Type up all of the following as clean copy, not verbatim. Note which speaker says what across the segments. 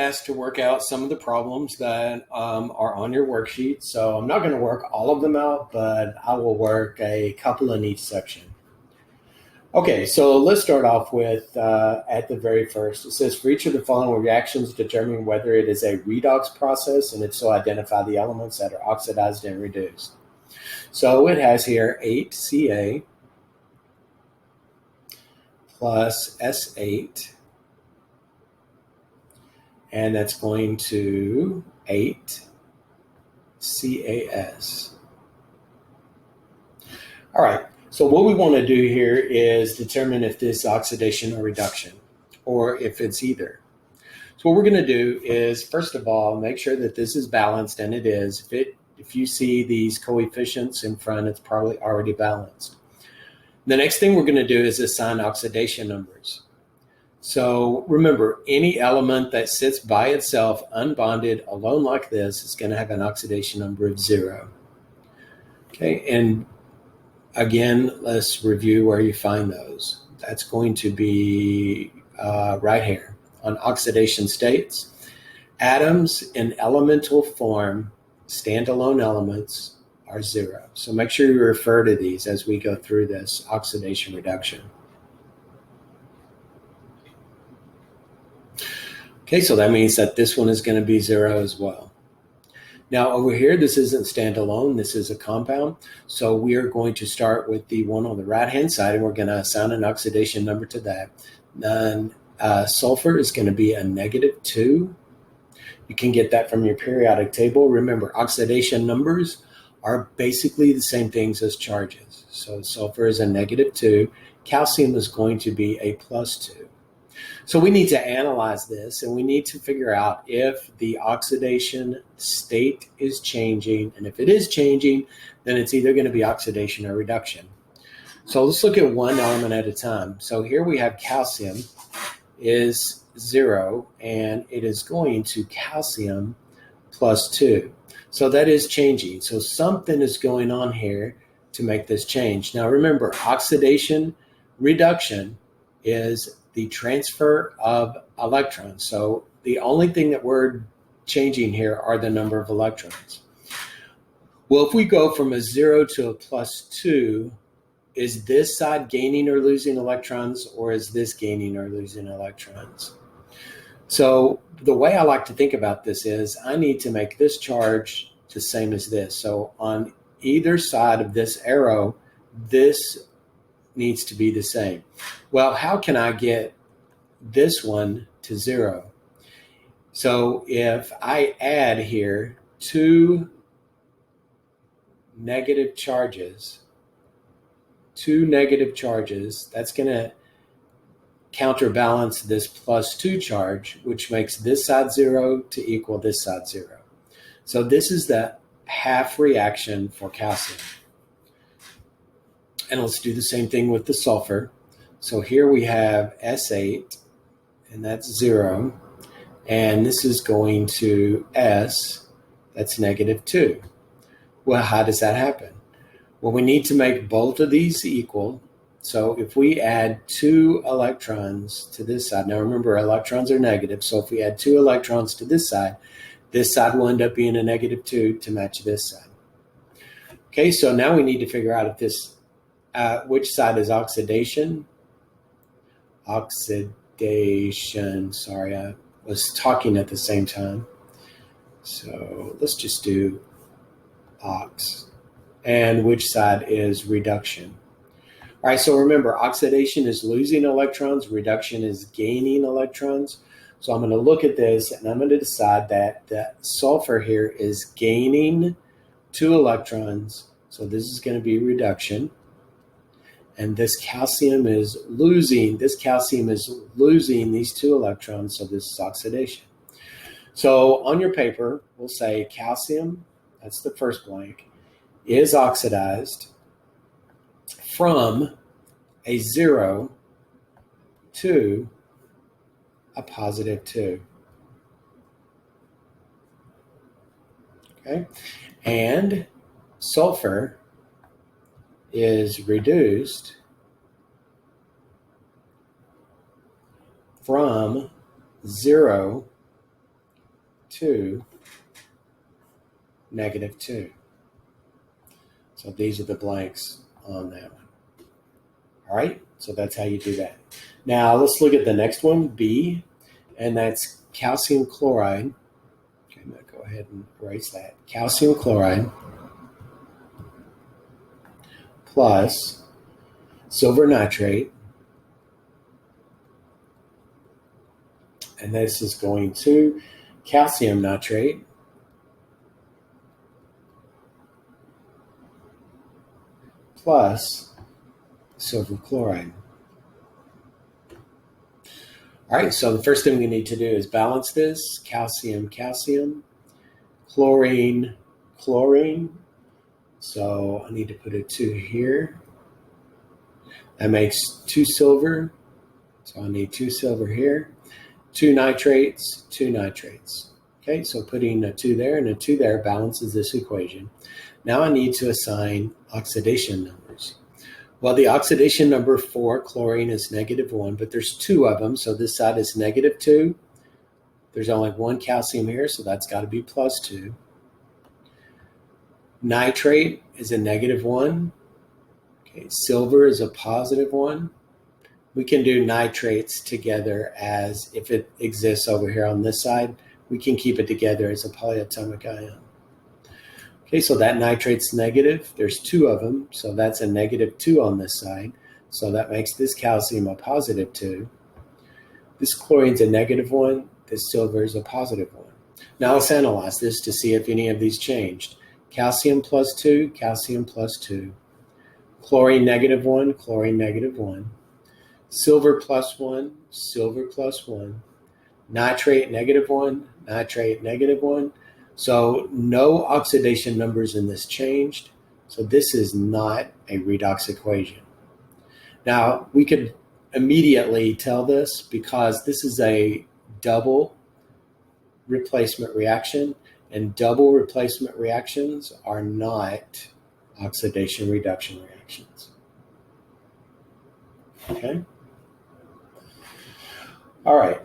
Speaker 1: asked to work out some of the problems that are on your worksheet. So I'm not going to work all of them out, but I will work a couple in each section. Okay, so let's start off with at the very first. It says, for each of the following reactions, determine whether it is a redox process, and if so, identify the elements that are oxidized and reduced. So it has here 8Ca plus S8, and that's going to 8CaS. All right, so what we want to do here is determine if this is oxidation or reduction, or if it's either. So what we're going to do is, first of all, make sure that this is balanced, and it is. If you see these coefficients in front, it's probably already balanced. The next thing we're going to do is assign oxidation numbers. So remember, any element that sits by itself, unbonded, alone like this, is going to have an oxidation number of 0. Okay, and again, let's review where you find those. That's going to be right here on oxidation states. Atoms in elemental form, standalone elements, are 0. So make sure you refer to these as we go through this oxidation reduction. Okay, so that means that this one is going to be 0 as well. Now over here, this isn't standalone, this is a compound. So we are going to start with the one on the right-hand side, and we're going to assign an oxidation number to that. Then sulfur is going to be a -2. You can get that from your periodic table. Remember, oxidation numbers are basically the same things as charges. So sulfur is a -2. Calcium is going to be a +2. So we need to analyze this, and we need to figure out if the oxidation state is changing. And if it is changing, then it's either going to be oxidation or reduction. So let's look at one element at a time. So here we have calcium is 0, and it is going to calcium +2. So that is changing. So something is going on here to make this change. Now remember, oxidation reduction is the transfer of electrons. So the only thing that we're changing here are the number of electrons. Well, if we go from a 0 to a +2, is this side gaining or losing electrons, or is this gaining or losing electrons? So the way I like to think about this is I need to make this charge the same as this. So on either side of this arrow, this needs to be the same. Well, how can I get this one to 0? So if I add here 2 negative charges, that's going to counterbalance this +2 charge, which makes this side 0 to equal this side 0. So this is the half reaction for calcium. And let's do the same thing with the sulfur. So here we have S8, and that's 0. And this is going to S, that's -2. Well, how does that happen? Well, we need to make both of these equal. So if we add 2 electrons to this side, now remember, electrons are negative. So if we add 2 electrons to this side will end up being a -2 to match this side. Okay, so now we need to figure out if this, which side is oxidation? Sorry, I was talking at the same time. So let's just do ox. And which side is reduction? All right, so remember, oxidation is losing electrons, reduction is gaining electrons. So I'm going to look at this, and I'm going to decide that the sulfur here is gaining 2 electrons. So this is going to be reduction. And this calcium is losing these 2 electrons, so this is oxidation. So on your paper, we'll say calcium, that's the first blank, is oxidized from a 0 to a +2. Okay, and sulfur is reduced from 0 2, negative 2. So these are the blanks on that one. All right, so that's how you do that. Now let's look at the next one, B, and that's calcium chloride. Okay, I'm going to go ahead and erase that. Calcium chloride plus silver nitrate, and this is going to calcium nitrate plus silver chloride. All right, so the first thing we need to do is balance this. Calcium, calcium, chlorine, chlorine. So I need to put a 2 here. That makes 2 silver. So I need 2 silver here. 2 nitrates, 2 nitrates. Okay, so putting a 2 there and a 2 there balances this equation. Now I need to assign oxidation numbers. Well, the oxidation number for chlorine is -1, but there's 2 of them, so this side is -2. There's only 1 calcium here, so that's got to be +2. Nitrate is a -1. Okay, silver is a +1. We can do nitrates together as if it exists over here on this side, we can keep it together as a polyatomic ion. Okay, so that nitrate's negative. There's 2 of them, so that's a -2 on this side. So that makes this calcium a +2. This chlorine's a -1. This silver is a +1. Now let's analyze this to see if any of these changed. Calcium +2, calcium +2. Chlorine -1, chlorine -1. Silver +1, silver +1. Nitrate -1, nitrate -1. So no oxidation numbers in this changed. So this is not a redox equation. Now we could immediately tell this because this is a double replacement reaction, and double replacement reactions are not oxidation reduction reactions. Okay. All right.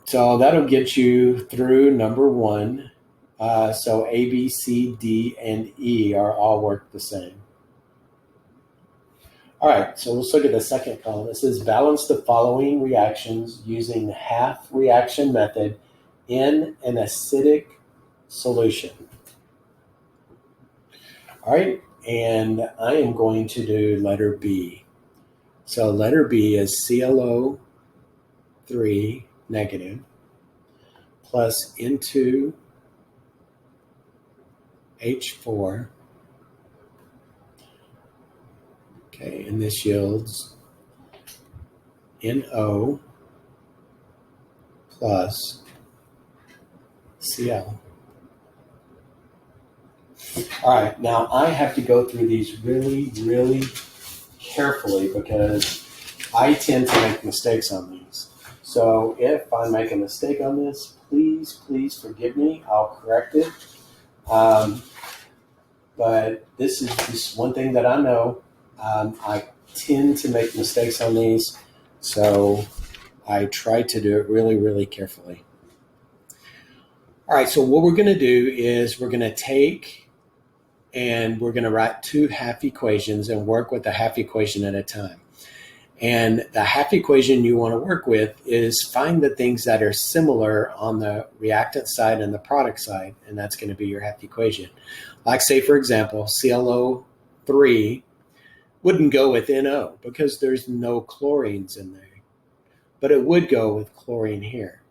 Speaker 1: So that'll get you through number 1. So A, B, C, D, and E are all work the same. All right, so let's look at the second column. It says balance the following reactions using the half reaction method in an acidic solution. All right, and I am going to do letter B. So letter B is ClO3 negative plus N2 H4. Okay, and this yields NO plus Cl. All right, now I have to go through these really, really carefully because I tend to make mistakes on these. So if I make a mistake on this, please forgive me. I'll correct it. But this is just one thing that I know. I tend to make mistakes on these, so I try to do it really, really carefully. All right, so what we're going to do is we're going to take and we're going to write 2 half equations and work with a half equation at a time. And the half equation you want to work with is find the things that are similar on the reactant side and the product side, and that's going to be your half equation. Like say, for example, ClO3 wouldn't go with NO because there's no chlorines in there, but it would go with chlorine here.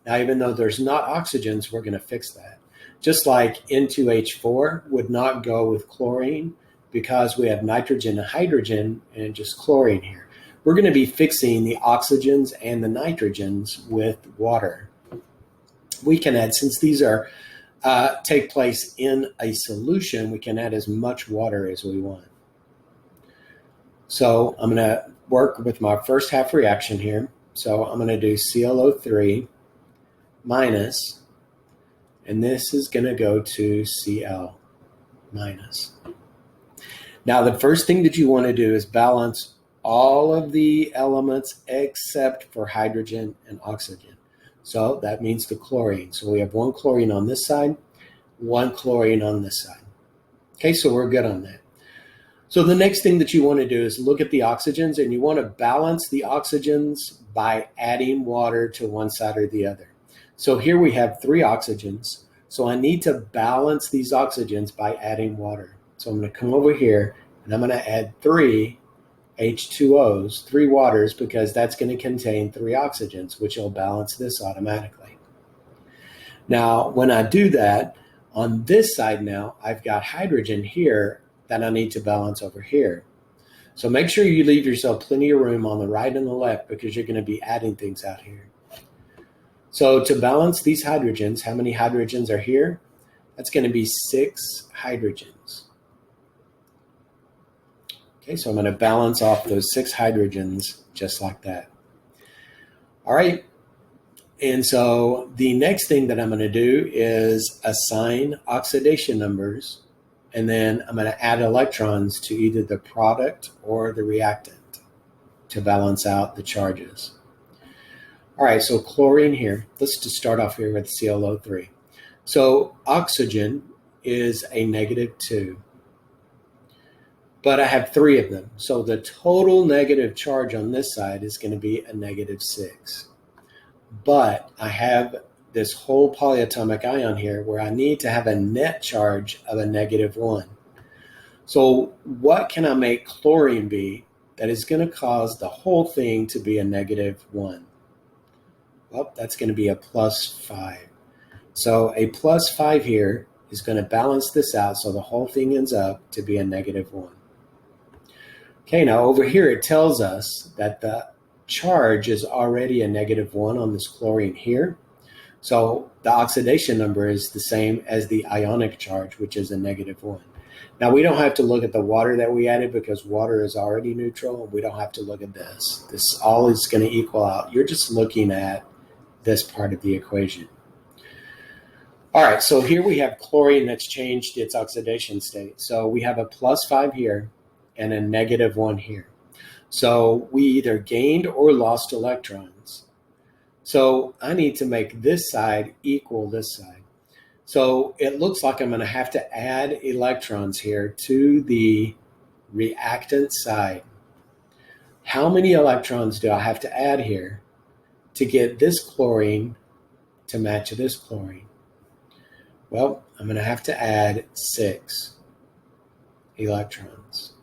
Speaker 1: Now, even though there's not oxygens, we're going to fix that. Just like N2H4 would not go with chlorine because we have nitrogen and hydrogen and just chlorine here. We're going to be fixing the oxygens and the nitrogens with water. We can add, since these are take place in a solution, we can add as much water as we want. So I'm going to work with my first half reaction here. So I'm going to do ClO3 minus, and this is going to go to Cl minus. Now, the first thing that you want to do is balance all of the elements except for hydrogen and oxygen. So that means the chlorine. So we have one chlorine on this side, one chlorine on this side. Okay, so we're good on that. So the next thing that you want to do is look at the oxygens, and you want to balance the oxygens by adding water to one side or the other. So here we have 3 oxygens. So I need to balance these oxygens by adding water. So I'm going to come over here and I'm going to add 3 H2Os, 3 waters, because that's going to contain 3 oxygens, which will balance this automatically. Now, when I do that, on this side now, I've got hydrogen here that I need to balance over here. So make sure you leave yourself plenty of room on the right and the left, because you're going to be adding things out here. So to balance these hydrogens, how many hydrogens are here? That's going to be 6 hydrogens. Okay, so I'm going to balance off those 6 hydrogens just like that. All right. And so the next thing that I'm going to do is assign oxidation numbers, and then I'm going to add electrons to either the product or the reactant to balance out the charges. All right, so chlorine here. Let's just start off here with ClO3. So oxygen is a -2, but I have 3 of them. So the total negative charge on this side is going to be a -6. But I have this whole polyatomic ion here where I need to have a net charge of a -1. So what can I make chlorine be that is going to cause the whole thing to be a -1? Well, that's going to be a +5. So a +5 here is going to balance this out, so the whole thing ends up to be a -1. Okay, now over here it tells us that the charge is already a -1 on this chlorine here. So the oxidation number is the same as the ionic charge, which is a -1. Now we don't have to look at the water that we added, because water is already neutral, and we don't have to look at this. This all is going to equal out. You're just looking at this part of the equation. All right, so here we have chlorine that's changed its oxidation state. So we have a +5 here and a -1 here. So we either gained or lost electrons. So I need to make this side equal this side. So it looks like I'm going to have to add electrons here to the reactant side. How many electrons do I have to add here to get this chlorine to match this chlorine? Well, I'm going to have to add 6 electrons.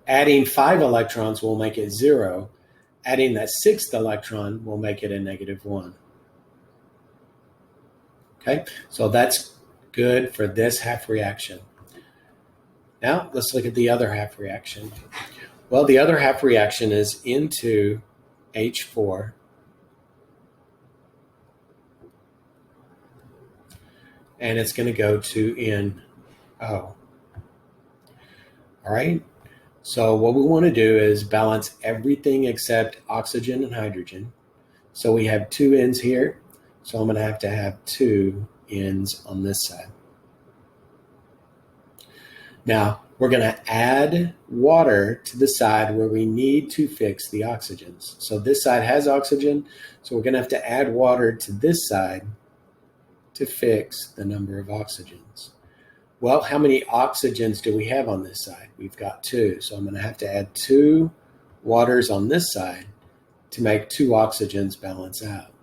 Speaker 1: Adding 5 electrons will make it 0. Adding that 6th electron will make it a -1. Okay, so that's good for this half reaction. Now let's look at the other half reaction. Well, the other half reaction is into H4. And it's going to go to NO. All right. So what we want to do is balance everything except oxygen and hydrogen. So we have 2 N's here. So I'm going to have 2 N's on this side. Now we're going to add water to the side where we need to fix the oxygens. So this side has oxygen. So we're going to have to add water to this side to fix the number of oxygens. Well, how many oxygens do we have on this side? We've got 2. So I'm going to have to add 2 waters on this side to make 2 oxygens balance out.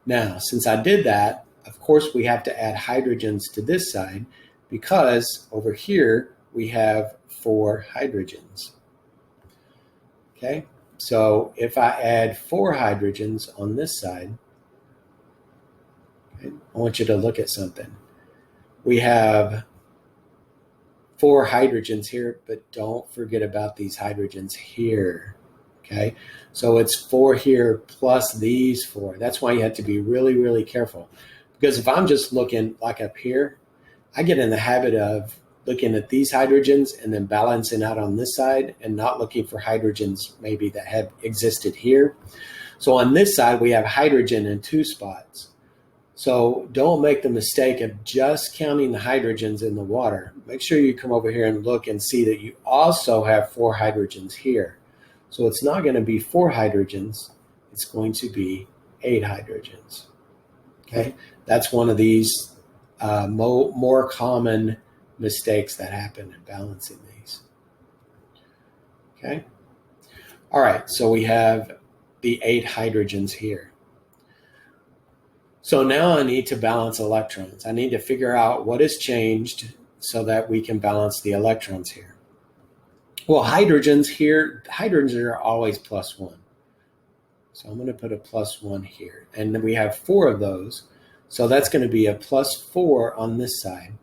Speaker 1: Now, since I did that, of course, we have to add hydrogens to this side, because over here we have 4 hydrogens. Okay, so if I add 4 hydrogens on this side, okay, I want you to look at something. We have 4 hydrogens here, but don't forget about these hydrogens here. Okay, so it's 4 here plus these 4. That's why you have to be really, really careful. Because if I'm just looking like up here, I get in the habit of looking at these hydrogens and then balancing out on this side and not looking for hydrogens maybe that have existed here. So on this side, we have hydrogen in 2 spots. So don't make the mistake of just counting the hydrogens in the water. Make sure you come over here and look and see that you also have 4 hydrogens here. So it's not going to be 4 hydrogens, it's going to be 8 hydrogens. Okay, that's one of these more common mistakes that happen in balancing these. Okay, all right, so we have the 8 hydrogens here. So now I need to balance electrons. I need to figure out what has changed so that we can balance the electrons here. Well, hydrogens are always +1. So I'm going to put a +1 here. And then we have 4 of those. So that's going to be a +4 on this side.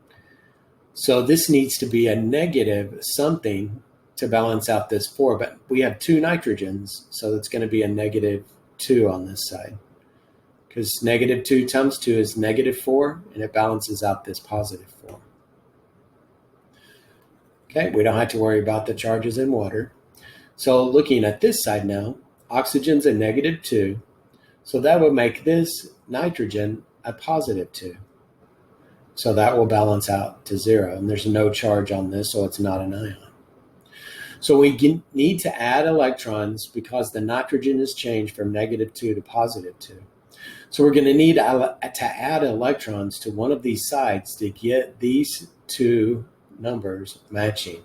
Speaker 1: So this needs to be a negative something to balance out this 4. But we have 2 nitrogens, so it's going to be a -2 on this side. Because -2 times 2 is -4, and it balances out this +4. Okay, we don't have to worry about the charges in water. So looking at this side now, oxygen's a -2, so that would make this nitrogen a +2. So that will balance out to 0, and there's no charge on this, so it's not an ion. So we need to add electrons because the nitrogen has changed from -2 to +2. So we're going to need to add electrons to one of these sides to get these two numbers matching.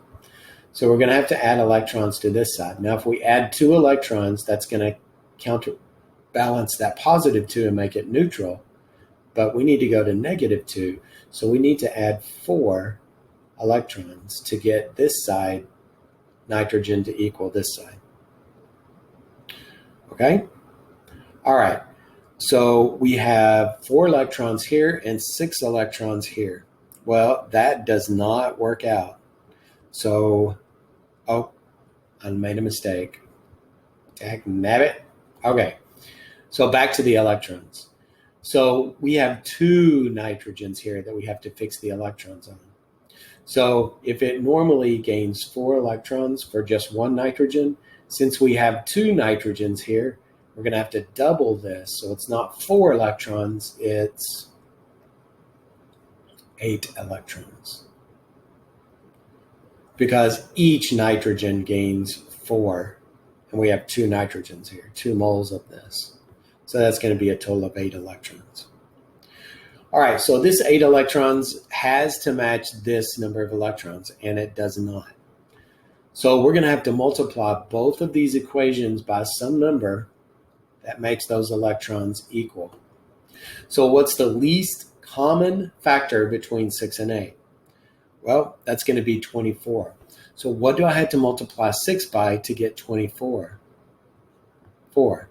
Speaker 1: So we're going to have to add electrons to this side. Now, if we add 2 electrons, that's going to counterbalance that +2 and make it neutral. But we need to go to -2. So we need to add 4 electrons to get this side nitrogen to equal this side. Okay? All right. So we have 4 electrons here and 6 electrons here. Well, that does not work out. So, oh, I made a mistake. Dagnabbit. Okay, so back to the electrons. So we have 2 nitrogens here that we have to fix the electrons on. So if it normally gains 4 electrons for just 1 nitrogen, since we have 2 nitrogens here, we're going to have to double this. So it's not 4 electrons, it's 8 electrons. Because each nitrogen gains 4, and we have 2 nitrogens here, 2 moles of this. So that's going to be a total of 8 electrons. All right, so this 8 electrons has to match this number of electrons, and it does not. So we're going to have to multiply both of these equations by some number that makes those electrons equal. So what's the least common factor between 6 and 8? Well, that's going to be 24. So what do I have to multiply 6 by to get 24? 4.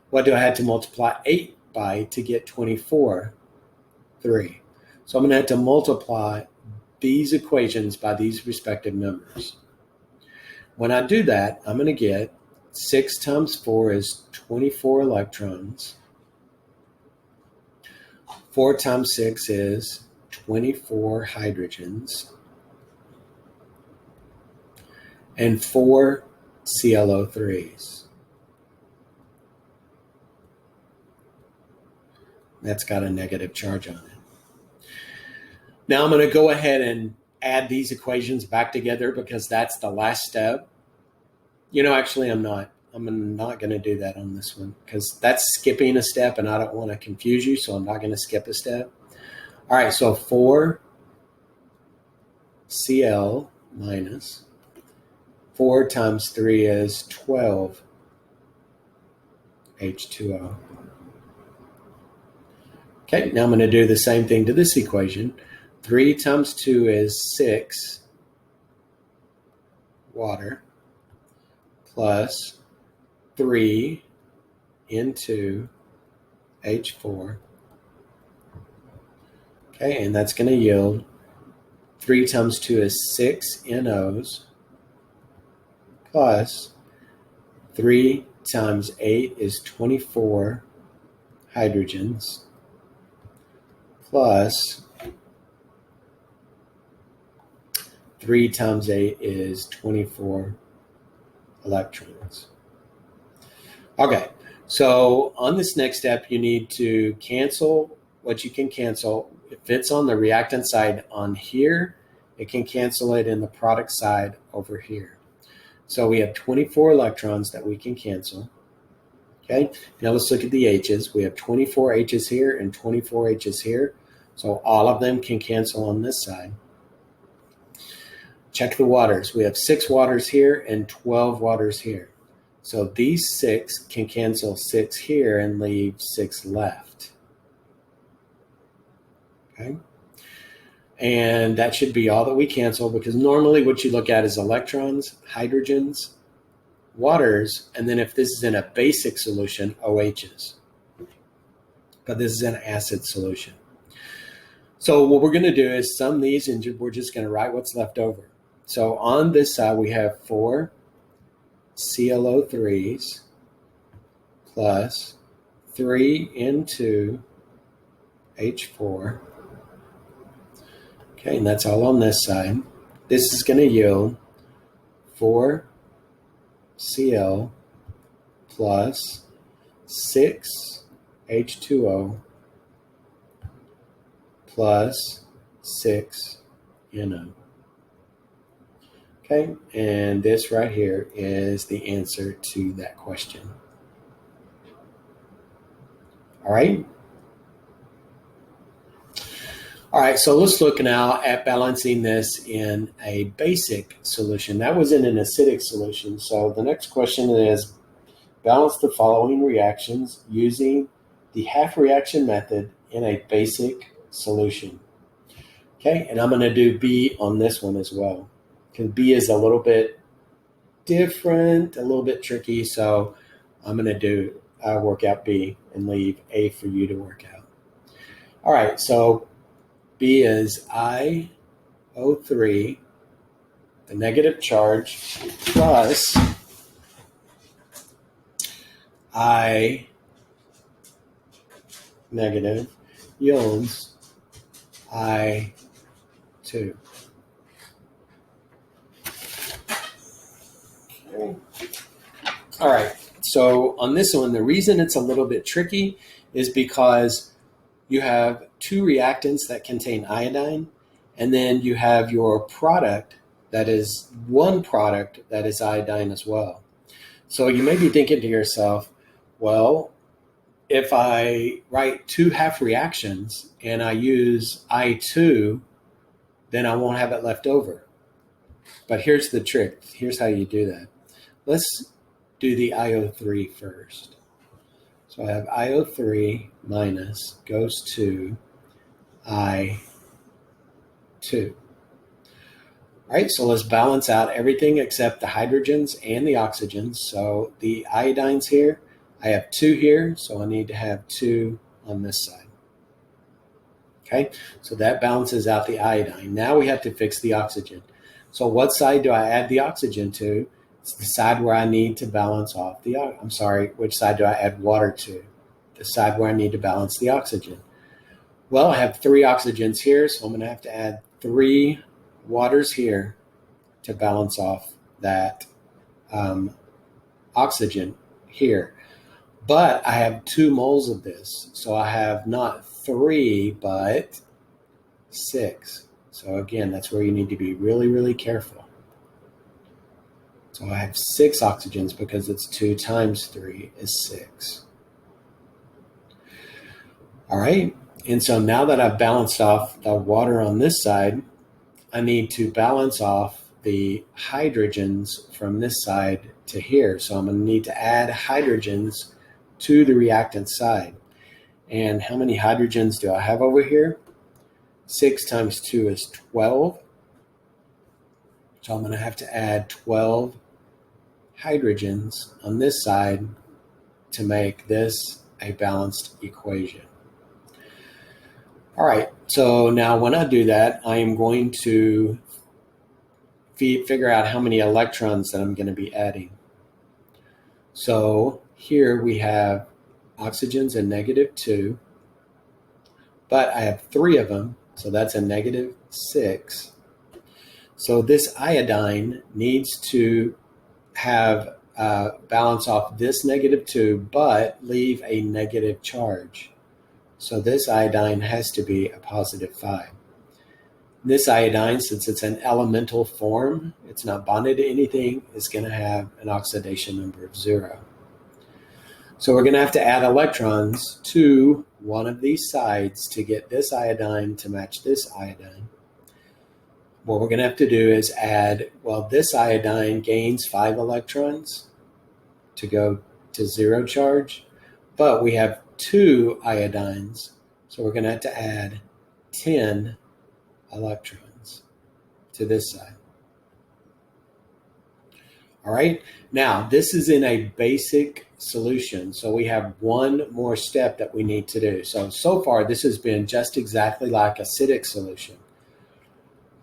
Speaker 1: What do I have to multiply 8 by to get 24? 3. So I'm going to have to multiply these equations by these respective numbers. When I do that, I'm going to get 6 times 4 is 24 electrons. 4 times 6 is 24 hydrogens. And 4 ClO3s. That's got a negative charge on it. Now I'm going to go ahead and add these equations back together because that's the last step. You know, actually I'm not. I'm not going to do that on this one because that's skipping a step and I don't want to confuse you, so I'm not going to skip a step. All right, so 4 Cl minus 4 times 3 is 12 H2O. Okay, now I'm going to do the same thing to this equation. 3 times 2 is 6 water plus 3 into H4. Okay, and that's going to yield 3 times 2 is 6 NOs plus 3 times 8 is 24 hydrogens plus 3 times 8 is 24 electrons. Okay, so on this next step, you need to cancel what you can cancel. If it's on the reactant side on here, it can cancel it in the product side over here. So we have 24 electrons that we can cancel. Okay, now let's look at the H's. We have 24 H's here and 24 H's here. So all of them can cancel on this side. Check the waters. We have 6 waters here and 12 waters here. So these 6 can cancel 6 here and leave 6 left. Okay. And that should be all that we cancel, because normally what you look at is electrons, hydrogens, waters, and then if this is in a basic solution, OHs. But this is an acid solution. So what we're going to do is sum these, and we're just going to write what's left over. So on this side, we have 4 ClO3s plus 3 N2 H4. Okay, and that's all on this side. This is going to yield 4 Cl plus 6 H2O plus 6 NO. Okay, and this right here is the answer to that question. All right. All right, so let's look now at balancing this in a basic solution. That was in an acidic solution. So the next question is, balance the following reactions using the half reaction method in a basic solution. Okay, and I'm going to do B on this one as well, because B is a little bit different, a little bit tricky. So I'm going to do work out B and leave A for you to work out. All right, so B is iO3, the negative charge, plus I negative yields I2. Okay. All right, so on this one, the reason it's a little bit tricky is because you have 2 reactants that contain iodine, and then you have your product that is one product that is iodine as well. So you may be thinking to yourself, well, if I write 2 half reactions and I use I2, then I won't have it left over. But here's the trick. Here's how you do that. Let's do the iO3 first. So I have iO3 minus goes to I2. All right, so let's balance out everything except the hydrogens and the oxygens. So the iodines here, I have 2 here, so I need to have 2 on this side. Okay, so that balances out the iodine. Now we have to fix the oxygen. So what side do I add the oxygen to? It's the side where I need to balance off the, which side do I add water to? The side where I need to balance the oxygen. Well, I have 3 oxygens here, so I'm going to have to add 3 waters here to balance off that oxygen here. But I have 2 moles of this, so I have not 3, but 6. So again, that's where you need to be really, really careful. So I have 6 oxygens because it's 2 times 3 is 6. All right, and so now that I've balanced off the water on this side, I need to balance off the hydrogens from this side to here. So I'm going to need to add hydrogens to the reactant side. And how many hydrogens do I have over here? 6 times 2 is 12. So I'm going to have to add 12 hydrogens on this side to make this a balanced equation. All right, so now when I do that, I am going to figure out how many electrons that I'm going to be adding. So here we have oxygens at -2, but I have 3 of them, so that's a -6. So this iodine needs to have balance off this -2, but leave a negative charge. So this iodine has to be a +5. This iodine, since it's an elemental form, it's not bonded to anything, is going to have an oxidation number of 0. So we're going to have to add electrons to one of these sides to get this iodine to match this iodine. What we're going to have to do is add, well, this iodine gains 5 electrons to go to 0 charge, but we have 2 iodines, so we're going to have to add 10 electrons to this side. All right, now this is in a basic solution, so we have one more step that we need to do. So far this has been just exactly like acidic solution,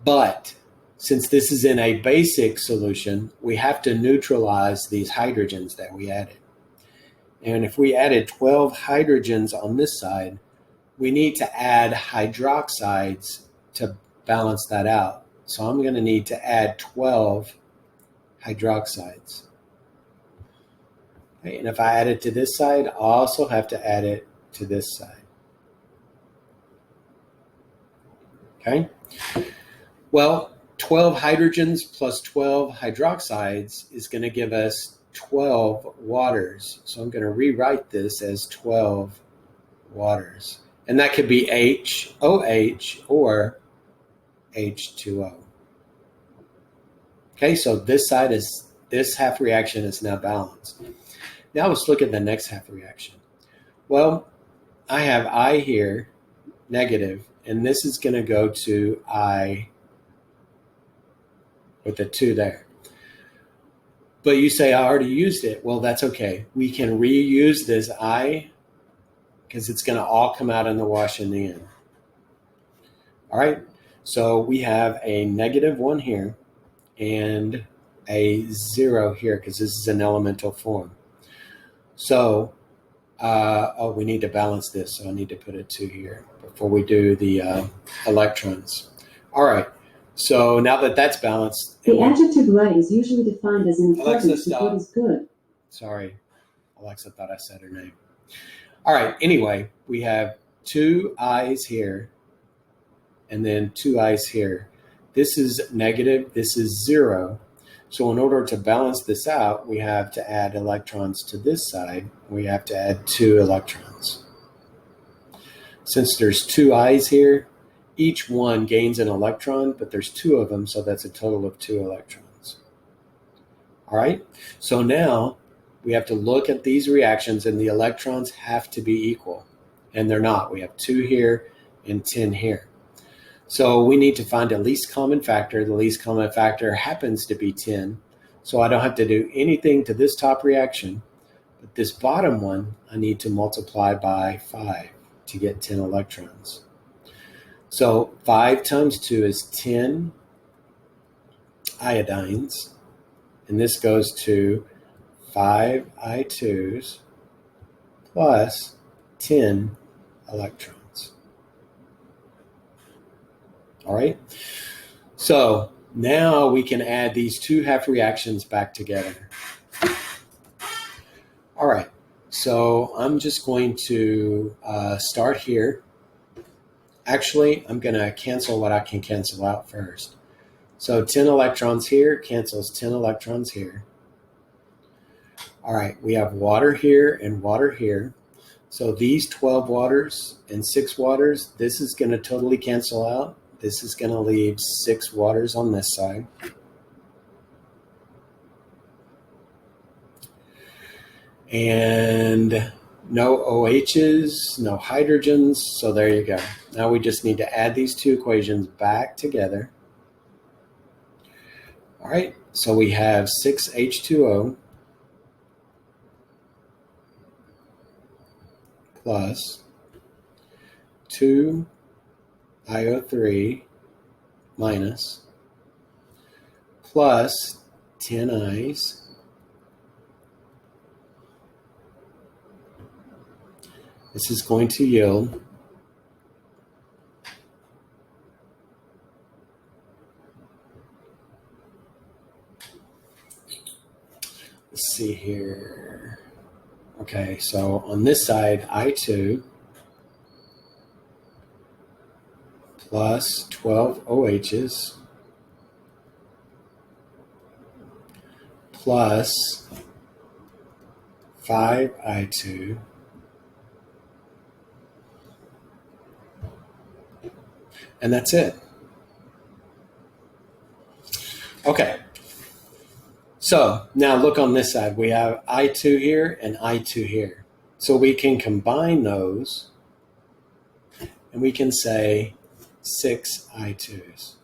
Speaker 1: but since this is in a basic solution, we have to neutralize these hydrogens that we added. And if we added 12 hydrogens on this side, we need to add hydroxides to balance that out. So I'm going to need to add 12 hydroxides. Okay, and if I add it to this side, I also have to add it to this side. Okay. Well, 12 hydrogens plus 12 hydroxides is going to give us 12 waters. So I'm going to rewrite this as 12 waters. And that could be HOH or H2O. Okay, so this half reaction is now balanced. Now let's look at the next half reaction. Well, I have I here, negative, and this is going to go to I with the 2 there. But you say, I already used it. Well, that's okay. We can reuse this I because it's going to all come out in the wash in the end. All right, so we have a -1 here and a 0 here because this is an elemental form. So, we need to balance this, so I need to put a 2 here before we do the electrons. All right, so now that that's balanced.
Speaker 2: The adjective right is usually defined as in accordance with what is good.
Speaker 1: Sorry, Alexa thought I said her name. All right, anyway, we have 2 I's here and then 2 I's here. This is negative, this is 0. So in order to balance this out, we have to add electrons to this side. We have to add 2 electrons. Since there's 2 I's here, each one gains an electron, but there's 2 of them, so that's a total of 2 electrons. All right, so now we have to look at these reactions, and the electrons have to be equal, and they're not. We have 2 here and 10 here. So we need to find a least common factor. The least common factor happens to be 10, so I don't have to do anything to this top reaction, but this bottom one I need to multiply by 5 to get 10 electrons. So 5 times 2 is 10 iodines, and this goes to 5 I2s plus 10 electrons. All right, so now we can add these 2 half reactions back together. All right, so I'm just going to start here. Actually, I'm going to cancel what I can cancel out first. So 10 electrons here cancels 10 electrons here. All right, we have water here and water here. So these 12 waters and 6 waters, this is going to totally cancel out. This is going to leave 6 waters on this side. And no OHs, no hydrogens, so there you go. Now we just need to add these 2 equations back together. All right, so we have 6H2O plus 2IO3 minus plus 10 I's This is going to yield let's see here. Okay, so on this side, I2 plus 12 OHs plus 5I2, and that's it. Okay. So now look on this side. We have I2 here and I2 here. So we can combine those and we can say 6 I2s.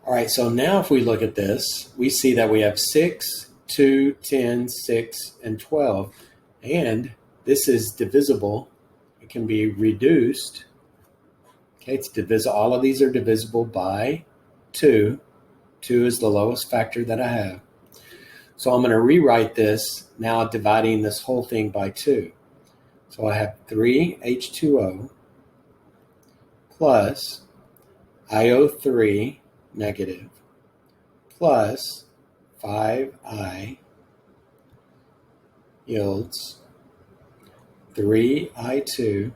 Speaker 1: All right, so now if we look at this, we see that we have 6, 2, 10, 6, and 12. And this is divisible. It can be reduced. Okay, it's divisible. All of these are divisible by 2. 2 is the lowest factor that I have. So I'm going to rewrite this now, dividing this whole thing by 2. So I have 3H2O plus IO3 negative plus 5I yields 3I2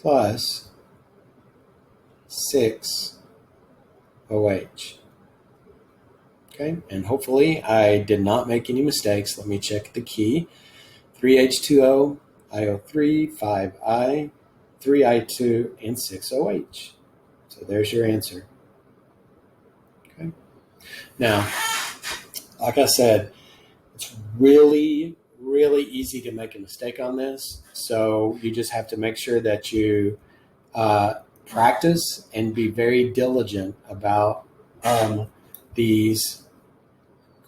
Speaker 1: plus 6OH. Okay, and hopefully I did not make any mistakes. Let me check the key. 3H2O, IO3, 5I, 3I2, and 6OH. So there's your answer. Okay. Now, like I said, it's really, really easy to make a mistake on this. So you just have to make sure that you practice and be very diligent about these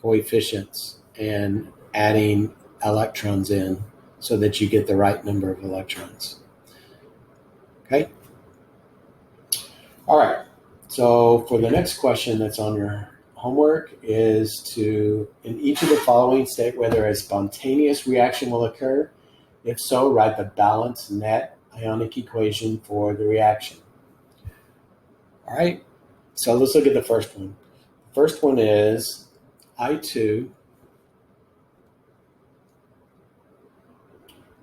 Speaker 1: coefficients and adding electrons in so that you get the right number of electrons. Okay. All right. So for the next question that's on your homework is to, in each of the following, state whether a spontaneous reaction will occur. If so, write the balanced net ionic equation for the reaction. All right. So let's look at the first one. The first one is I2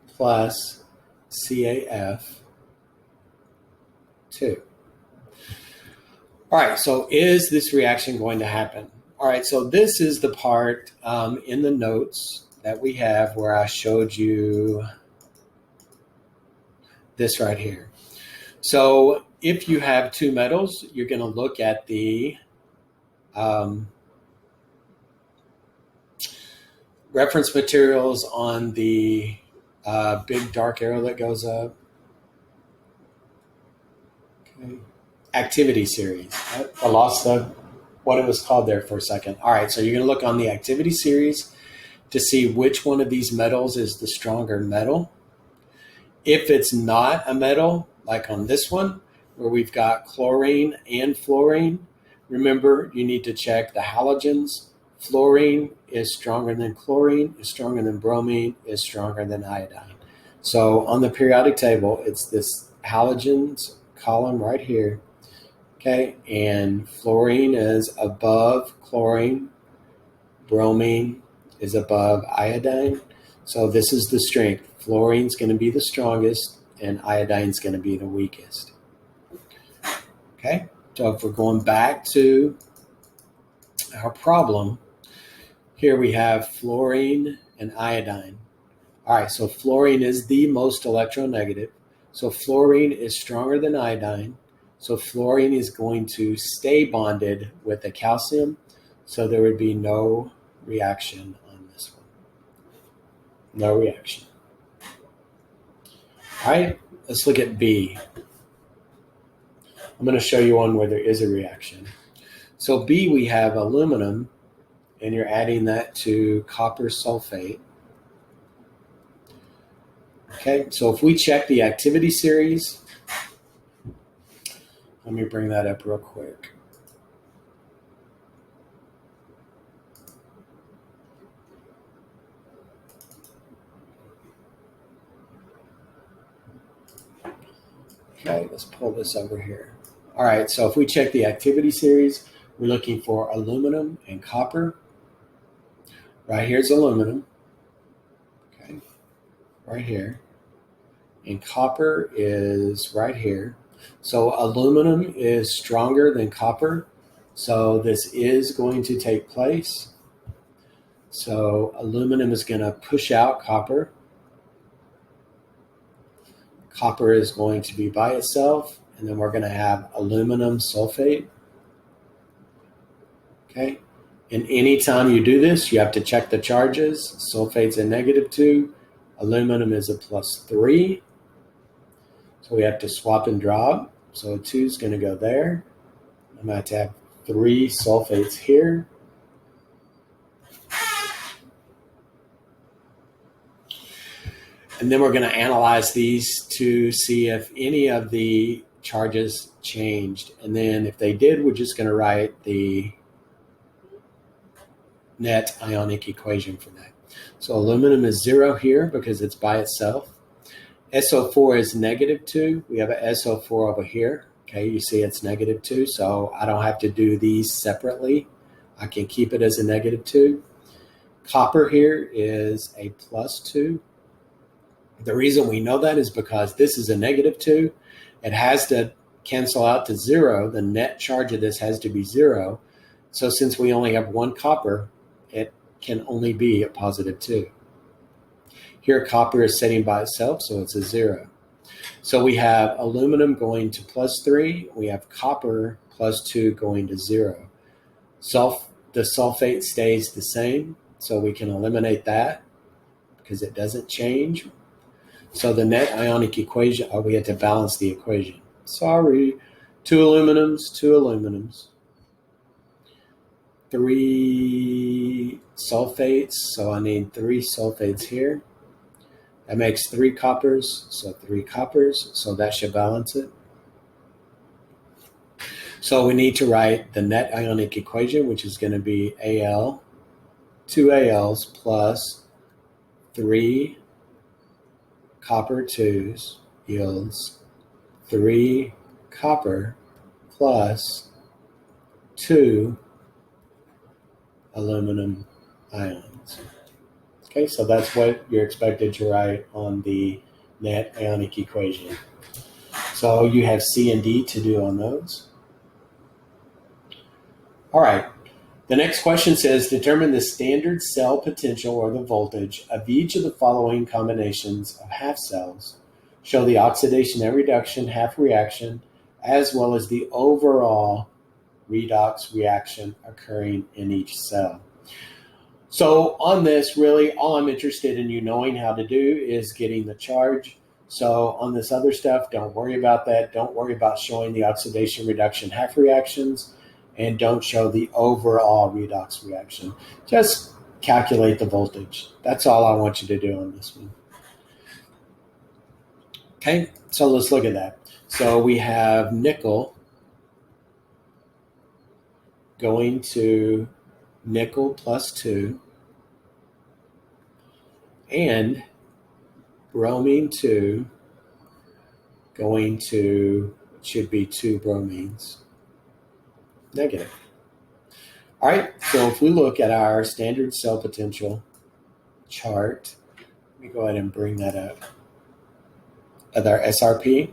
Speaker 1: plus CAF2. All right, so is this reaction going to happen? All right, so this is the part in the notes that we have where I showed you this right here. So if you have two metals, you're going to look at the reference materials on the big dark arrow that goes up. Okay. Activity series. I lost what it was called there for a second. All right, so you're going to look on the activity series to see which one of these metals is the stronger metal. If it's not a metal, like on this one, where we've got chlorine and fluorine, remember you need to check the halogens. Fluorine is stronger than chlorine, is stronger than bromine, is stronger than iodine. So on the periodic table, it's this halogens column right here. Okay, and fluorine is above chlorine, bromine is above iodine. So this is the strength. Fluorine's going to be the strongest, and iodine's going to be the weakest. Okay, so if we're going back to our problem, here we have fluorine and iodine. All right, so fluorine is the most electronegative. So fluorine is stronger than iodine. So fluorine is going to stay bonded with the calcium, so there would be no reaction on this one. No reaction. All right, let's look at B. I'm going to show you one where there is a reaction. So B, we have aluminum, and you're adding that to copper sulfate. Okay, so if we check the activity series, let me bring that up real quick. Okay, let's pull this over here. All right, so if we check the activity series, we're looking for aluminum and copper. Right here's aluminum. Okay, right here. And copper is right here. So aluminum is stronger than copper. So this is going to take place. So aluminum is going to push out copper. Copper is going to be by itself, and then we're going to have aluminum sulfate. Okay. And anytime you do this, you have to check the charges. Sulfate's a -2. Aluminum is a +3. So we have to swap and drop. So a 2 is going to go there. I'm going to have 3 sulfates here. And then we're going to analyze these to see if any of the charges changed. And then if they did, we're just going to write the net ionic equation for that. So aluminum is 0 here because it's by itself. SO4 is -2. We have a SO4 over here. Okay, you see it's -2, so I don't have to do these separately. I can keep it as a -2. Copper here is a +2. The reason we know that is because this is a -2. It has to cancel out to 0. The net charge of this has to be 0. So since we only have one copper, it can only be a +2. Here, copper is sitting by itself, so it's a 0. So we have aluminum going to +3. We have copper +2 going to 0. The sulfate stays the same, so we can eliminate that because it doesn't change. So the net ionic equation, we had to balance the equation. Sorry, 2 aluminums, 3 sulfates, so I need 3 sulfates here. That makes 3 coppers, so 3 coppers, so that should balance it. So we need to write the net ionic equation, which is going to be Al, 2 Als plus 3 copper 2s yields 3 copper plus 2 aluminum ions. Okay, so that's what you're expected to write on the net ionic equation. So you have C and D to do on those. All right, the next question says, determine the standard cell potential or the voltage of each of the following combinations of half cells. Show the oxidation and reduction half reaction, as well as the overall redox reaction occurring in each cell. So on this, really, all I'm interested in you knowing how to do is getting the charge. So on this other stuff, don't worry about that. Don't worry about showing the oxidation reduction half reactions, and don't show the overall redox reaction. Just calculate the voltage. That's all I want you to do on this one. Okay, so let's look at that. So we have nickel going to nickel +2, and bromine 2 going to, should be 2 bromines, negative. All right, so if we look at our standard cell potential chart, let me go ahead and bring that up. At our SRP,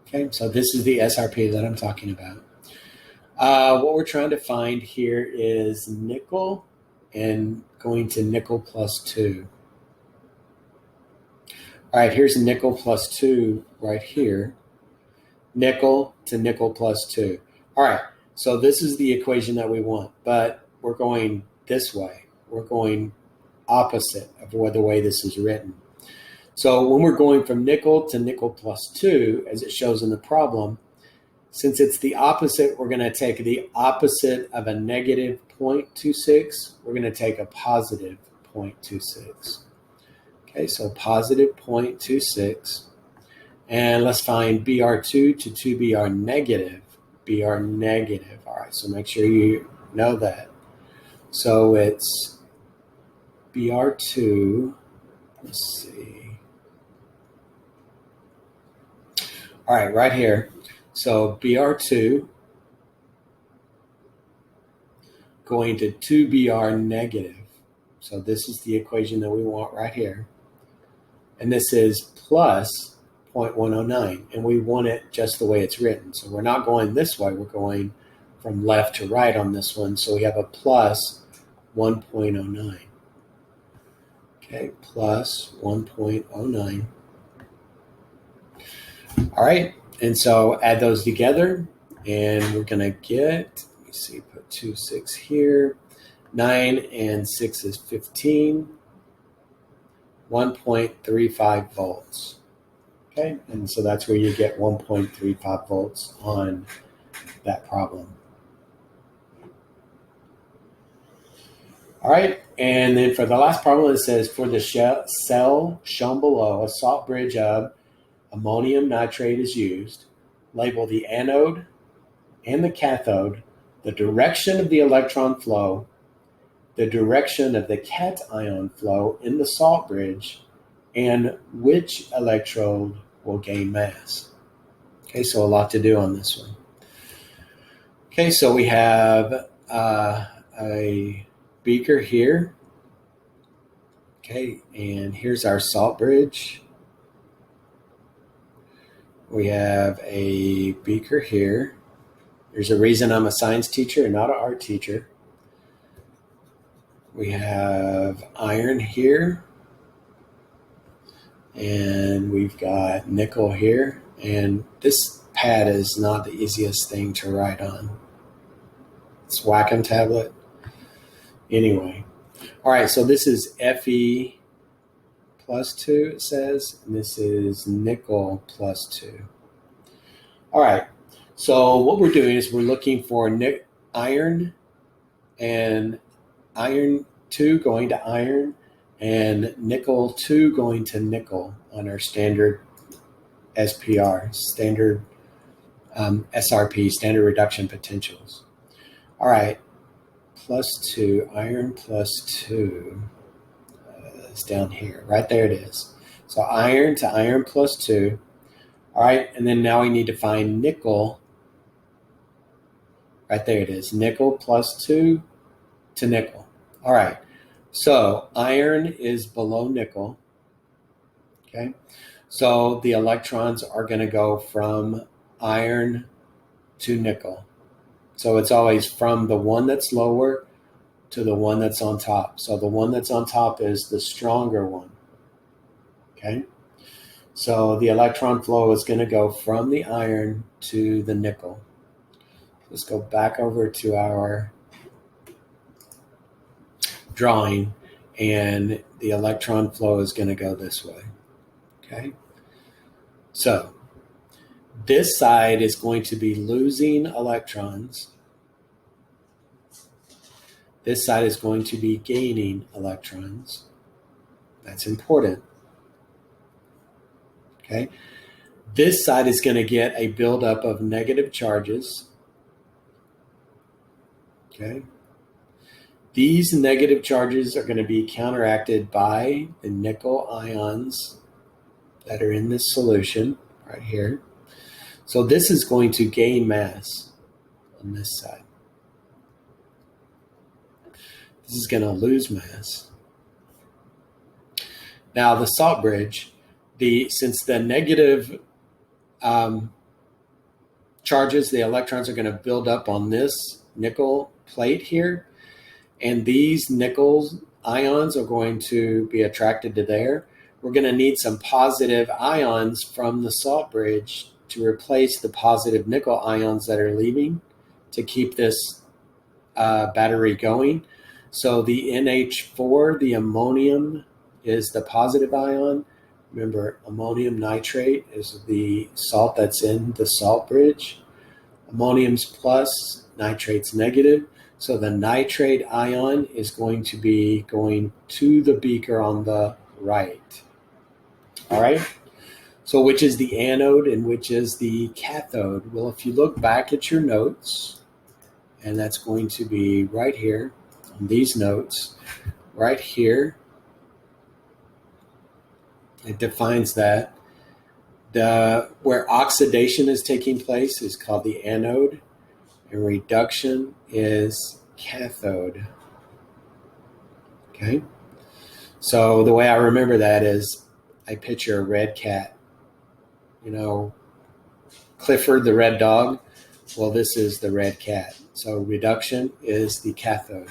Speaker 1: okay, so this is the SRP that I'm talking about. What we're trying to find here is nickel and going to nickel +2. All right, here's nickel +2 right here. Nickel to nickel +2. All right, so this is the equation that we want, but we're going this way. We're going opposite of the way this is written. So when we're going from nickel to nickel +2, as it shows in the problem, since it's the opposite, we're going to take the opposite of a -0.26. We're going to take a positive 0.26. Okay, so positive 0.26. And let's find Br2 to 2Br negative. Br negative. All right, so make sure you know that. So it's Br2, let's see. All right, right here. So Br2 going to 2Br negative. So this is the equation that we want right here. And this is plus 0.109. And we want it just the way it's written. So we're not going this way. We're going from left to right on this one. So we have a plus 1.09. Okay, plus 1.09. All right, and so add those together, and we're going to get, let me see, put 2, 6 here. 9 and 6 is 15. 1.35 volts. Okay, and so that's where you get 1.35 volts on that problem. All right, and then for the last problem, it says for the cell shown below, a salt bridge of ammonium nitrate is used. Label the anode and the cathode, the direction of the electron flow, the direction of the cation flow in the salt bridge, and which electrode will gain mass. Okay, so a lot to do on this one. Okay, so we have a beaker here. Okay, and here's our salt bridge. We have a beaker here. There's a reason I'm a science teacher and not an art teacher. We have iron here. And we've got nickel here. And this pad is not the easiest thing to write on. It's Wacom tablet. Anyway. All right, so this is Fe plus 2, it says. And this is nickel plus 2. All right. So what we're doing is we're looking for iron and iron 2 going to iron and nickel 2 going to nickel on our standard SPR, standard SRP, standard reduction potentials. All right, plus 2, iron plus 2 is down here. Right there it is. So iron to iron plus 2. All right, and then now we need to find nickel. Right there it is, nickel plus 2 to nickel. All right, so iron is below nickel, okay? So the electrons are gonna go from iron to nickel. So it's always from the one that's lower to the one that's on top. So the one that's on top is the stronger one, okay? So the electron flow is gonna go from the iron to the nickel. Let's go back over to our drawing, and the electron flow is going to go this way. Okay. So this side is going to be losing electrons. This side is going to be gaining electrons. That's important. Okay. This side is going to get a buildup of negative charges. Okay. These negative charges are going to be counteracted by the nickel ions that are in this solution right here. So this is going to gain mass on this side. This is going to lose mass. Now the salt bridge, since the negative charges, the electrons are going to build up on this nickel plate here. And these nickel ions are going to be attracted to there. We're going to need some positive ions from the salt bridge to replace the positive nickel ions that are leaving to keep this battery going. So the NH4, the ammonium, is the positive ion. Remember, ammonium nitrate is the salt that's in the salt bridge. Ammonium's plus, nitrate's negative. So the nitrate ion is going to be going to the beaker on the right. All right. So which is the anode and which is the cathode? Well, if you look back at your notes, and that's going to be right here on these notes, right here, it defines that. Where oxidation is taking place is called the anode, and reduction is cathode. Okay, So the way I remember that is I picture a red cat, you know, Clifford the red dog. Well, this is the red cat. So reduction is the cathode.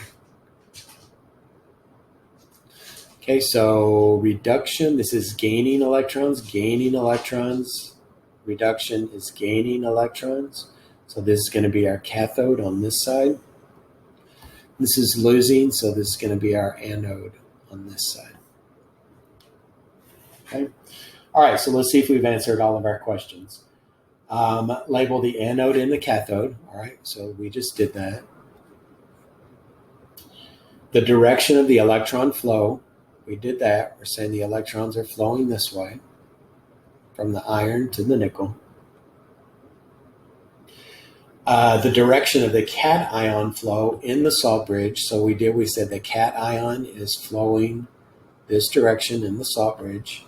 Speaker 1: Okay, so reduction, this is gaining electrons. Reduction is gaining electrons. So this is going to be our cathode on this side. This is losing, so this is going to be our anode on this side. Okay. All right, so let's see if we've answered all of our questions. Label the anode and the cathode. All right, so we just did that. The direction of the electron flow, we did that. We're saying the electrons are flowing this way from the iron to the nickel. The direction of the cation flow in the salt bridge. So we said the cation is flowing this direction in the salt bridge.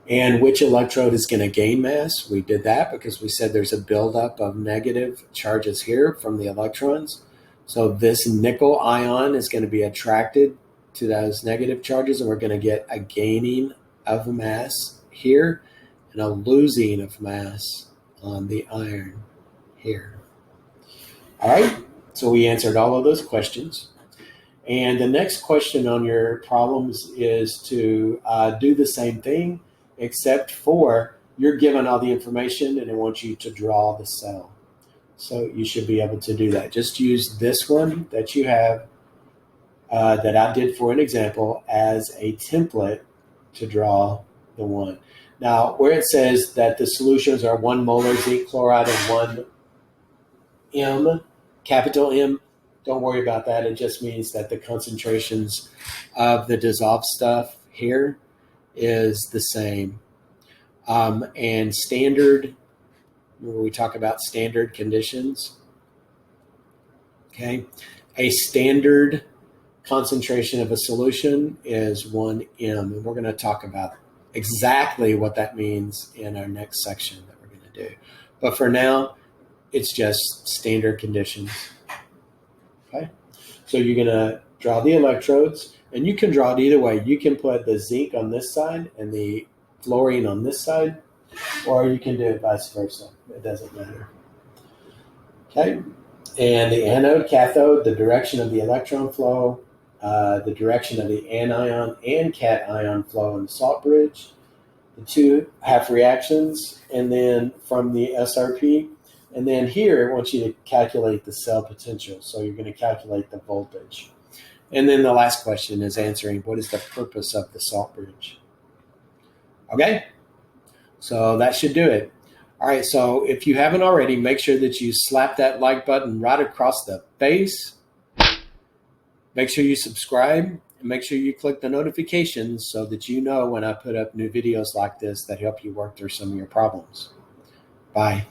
Speaker 1: And which electrode is going to gain mass? We did that because we said there's a buildup of negative charges here from the electrons. So this nickel ion is going to be attracted to those negative charges, and we're going to get a gaining of mass here and a losing of mass on the iron here. All right, so we answered all of those questions. And the next question on your problems is to do the same thing, except for you're given all the information and it wants you to draw the cell. So you should be able to do that. Just use this one that you have that I did for an example as a template to draw the one. Now, where it says that the solutions are 1 molar zinc chloride and 1 M, capital M, don't worry about that. It just means that the concentrations of the dissolved stuff here is the same. And standard, when we talk about standard conditions, okay, a standard concentration of a solution is 1 M. And we're going to talk about exactly what that means in our next section that we're going to do. But for now, it's just standard conditions. Okay, so you're going to draw the electrodes, and you can draw it either way. You can put the zinc on this side and the fluorine on this side, or you can do it vice versa. It doesn't matter. Okay, and the anode, cathode, the direction of the electron flow, the direction of the anion and cation flow in the salt bridge, the two half reactions, and then from the SRP. And then here, I want you to calculate the cell potential. So you're going to calculate the voltage. And then the last question is answering what is the purpose of the salt bridge. Okay? So that should do it. All right, so if you haven't already, make sure that you slap that like button right across the face. Make sure you subscribe and make sure you click the notifications so that you know when I put up new videos like this that help you work through some of your problems. Bye.